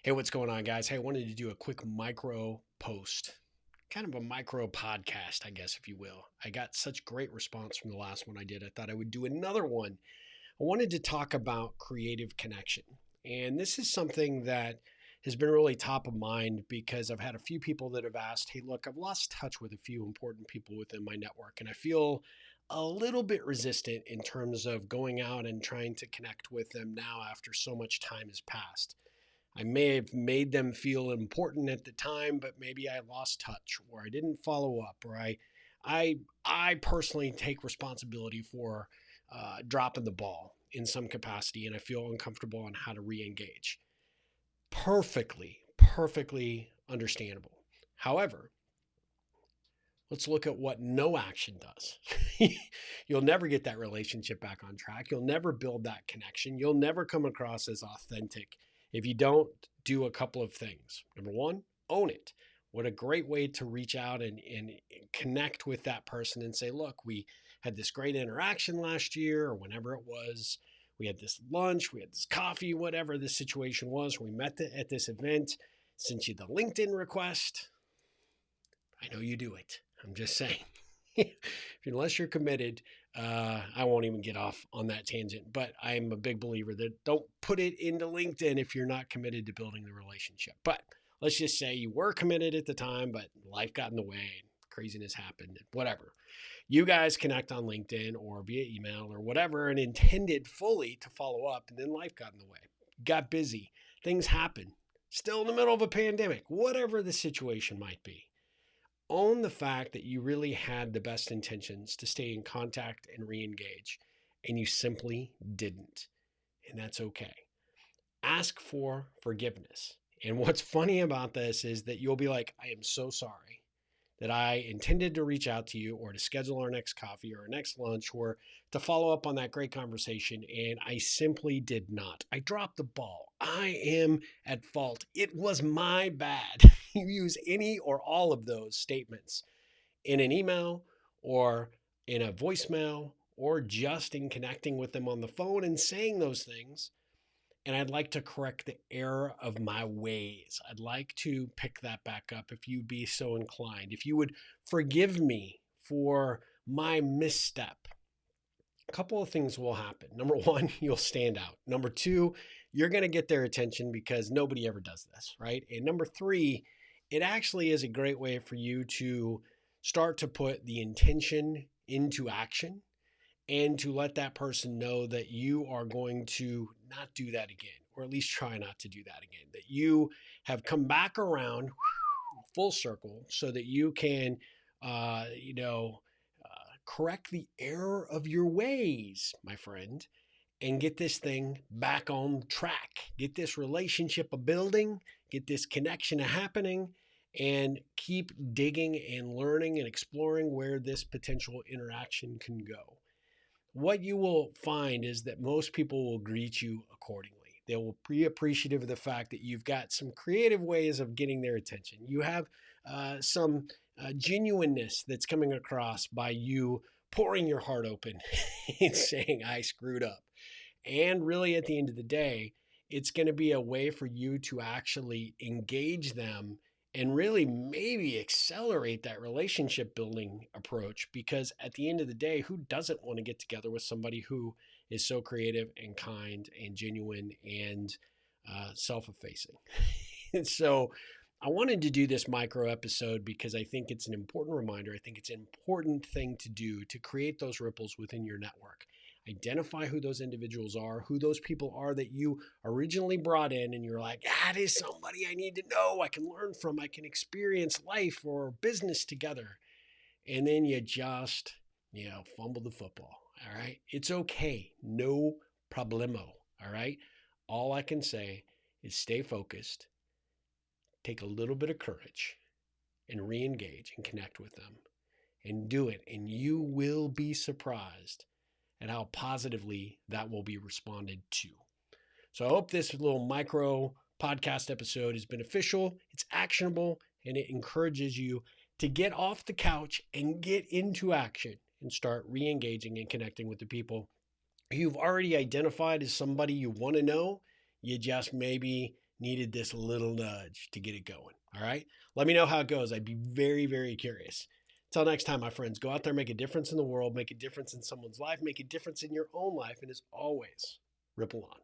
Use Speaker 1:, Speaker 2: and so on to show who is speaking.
Speaker 1: Hey, what's going on, guys? Hey, I wanted to do a quick micro post, kind of a micro podcast, I guess, if you will. I got such great response from the last one I did. I thought I would do another one. I wanted to talk about creative connection. And this is something that has been really top of mind because I've had a few people that have asked, hey, look, I've lost touch with a few important people within my network, and I feel a little bit resistant in terms of going out and trying to connect with them now after so much time has passed. I may have made them feel important at the time, but maybe I lost touch or I didn't follow up or I personally take responsibility for dropping the ball in some capacity and I feel uncomfortable on how to re-engage. Perfectly understandable. However, let's look at what no action does. You'll never get that relationship back on track. You'll never build that connection. You'll never come across as authentic if you don't do a couple of things. Number one, own it. What a great way to reach out and connect with that person and say, look, we had this great interaction last year or whenever it was. We had this lunch, we had this coffee, whatever the situation was. We met at this event, sent you the LinkedIn request. I know you do it. I'm just saying. Unless you're committed, I won't even get off on that tangent. But I'm a big believer that don't put it into LinkedIn if you're not committed to building the relationship. But let's just say you were committed at the time, but life got in the way, craziness happened, whatever. You guys connect on LinkedIn or via email or whatever and intended fully to follow up, and then life got in the way. Got busy. Things happen. Still in the middle of a pandemic, whatever the situation might be. Own the fact that you really had the best intentions to stay in contact and re-engage, and you simply didn't. And that's okay. Ask for forgiveness. And what's funny about this is that you'll be like, I am so sorry that I intended to reach out to you or to schedule our next coffee or our next lunch or to follow up on that great conversation. And I simply did not. I dropped the ball. I am at fault. It was my bad. You use any or all of those statements in an email or in a voicemail or just in connecting with them on the phone and saying those things. And I'd like to correct the error of my ways. I'd like to pick that back up if you'd be so inclined. If you would forgive me for my misstep, a couple of things will happen. Number one, you'll stand out. Number two, you're going to get their attention because nobody ever does this, right? And number three, it actually is a great way for you to start to put the intention into action and to let that person know that you are going to not do that again, or at least try not to do that again, that you have come back around full circle so that you can, uh, you know, correct the error of your ways, my friend, and get this thing back on track. Get this relationship a building, get this connection a happening, and keep digging and learning and exploring where this potential interaction can go. What you will find is that most people will greet you accordingly. They will be appreciative of the fact that you've got some creative ways of getting their attention. You have some genuineness that's coming across by you pouring your heart open and saying, I screwed up. And really, at the end of the day, it's going to be a way for you to actually engage them and really maybe accelerate that relationship building approach, because at the end of the day, who doesn't want to get together with somebody who is so creative and kind and genuine and self-effacing? And so I wanted to do this micro episode because I think it's an important reminder. I think it's an important thing to do to create those ripples within your network. Identify who those individuals are, who those people are that you originally brought in, and you're like, that is somebody I need to know, I can learn from, I can experience life or business together. And then you just, fumble the football. All right. It's okay. No problemo. All right. All I can say is stay focused, take a little bit of courage, and re engage and connect with them and do it. And you will be surprised at how positively that will be responded to. So I hope this little micro podcast episode is beneficial, it's actionable, and it encourages you to get off the couch and get into action and start re-engaging and connecting with the people you've already identified as somebody you want to know. You just maybe needed this little nudge to get it going. All right. Let me know how it goes. I'd be very, very curious. Until next time, my friends, go out there, make a difference in the world, make a difference in someone's life, make a difference in your own life, and as always, ripple on.